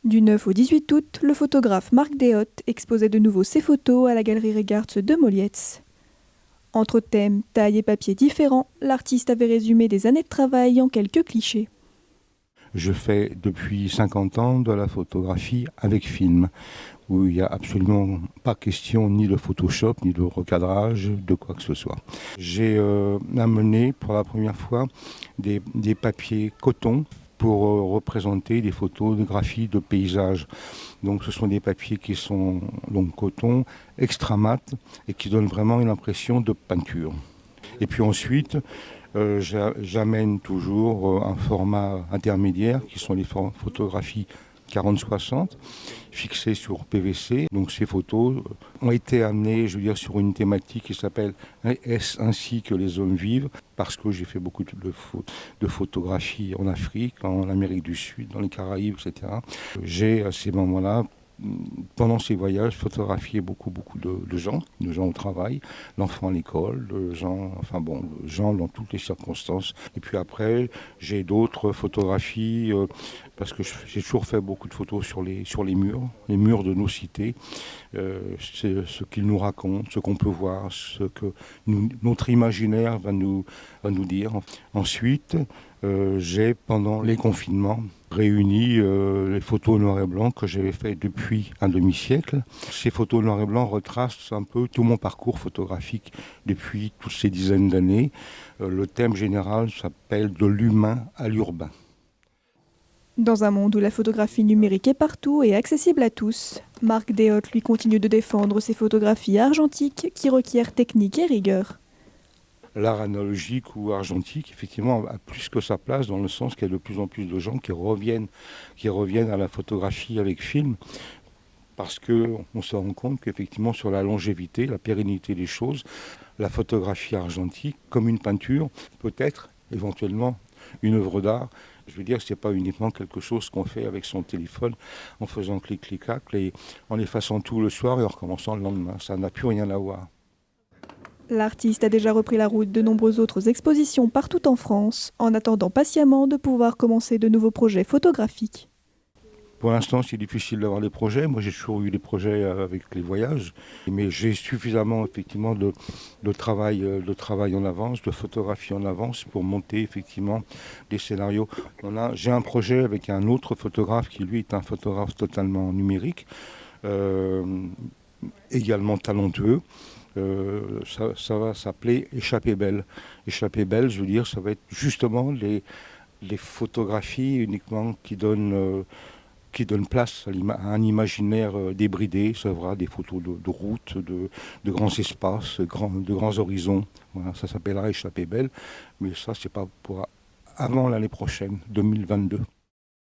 Du 9 au 18 août, le photographe Marc Déotte exposait de nouveau ses photos à la galerie Regards de Molietz. Entre thèmes, tailles et papiers différents, l'artiste avait résumé des années de travail en quelques clichés. Je fais depuis 50 ans de la photographie avec film, où il n'y a absolument pas question ni de Photoshop, ni de recadrage, de quoi que ce soit. J'ai amené pour la première fois des papiers coton pour représenter des photographies de paysages. Donc ce sont des papiers qui sont donc coton, extra mat, et qui donnent vraiment une impression de peinture. Et puis ensuite, j'amène toujours un format intermédiaire qui sont les photographies 40-60 fixées sur PVC. Donc ces photos ont été amenées, je veux dire, sur une thématique qui s'appelle Est-ce ainsi que les hommes vivent, parce que j'ai fait beaucoup de photographies en Afrique, en Amérique du Sud, dans les Caraïbes, etc. J'ai à ces moments-là, pendant ces voyages, photographié beaucoup de gens au travail, l'enfant à l'école, de gens dans toutes les circonstances. Et puis après, j'ai d'autres photographies, parce que j'ai toujours fait beaucoup de photos sur les murs de nos cités, c'est ce qu'ils nous racontent, ce qu'on peut voir, ce que notre imaginaire va nous dire. Ensuite, j'ai, pendant les confinements, réuni les photos noir et blanc que j'avais fait depuis un demi-siècle. Ces photos noir et blanc retracent un peu tout mon parcours photographique depuis toutes ces dizaines d'années. Le thème général s'appelle De l'humain à l'urbain. Dans un monde où la photographie numérique est partout et accessible à tous, Marc Déotte lui continue de défendre ses photographies argentiques qui requièrent technique et rigueur. L'art analogique ou argentique, effectivement, a plus que sa place dans le sens qu'il y a de plus en plus de gens qui reviennent à la photographie avec film, parce qu'on se rend compte qu'effectivement, sur la longévité, la pérennité des choses, la photographie argentique, comme une peinture, peut être éventuellement une œuvre d'art. Je veux dire, ce n'est pas uniquement quelque chose qu'on fait avec son téléphone en faisant clic-clic-clac et en effaçant tout le soir et en recommençant le lendemain. Ça n'a plus rien à voir. L'artiste a déjà repris la route de nombreuses autres expositions partout en France, en attendant patiemment de pouvoir commencer de nouveaux projets photographiques. Pour l'instant, c'est difficile d'avoir les projets. Moi, j'ai toujours eu des projets avec les voyages, mais j'ai suffisamment effectivement de travail en avance, de photographie en avance pour monter effectivement des scénarios. J'ai un projet avec un autre photographe qui, lui, est un photographe totalement numérique, également talentueux. Ça va s'appeler Échappée belle. Échappée belle, je veux dire, ça va être justement les photographies uniquement qui donnent place à un imaginaire débridé. Ça sera des photos de routes, de grands espaces, de grands horizons. Voilà, ça s'appellera Échappée belle, mais ça, c'est pas pour avant l'année prochaine, 2022.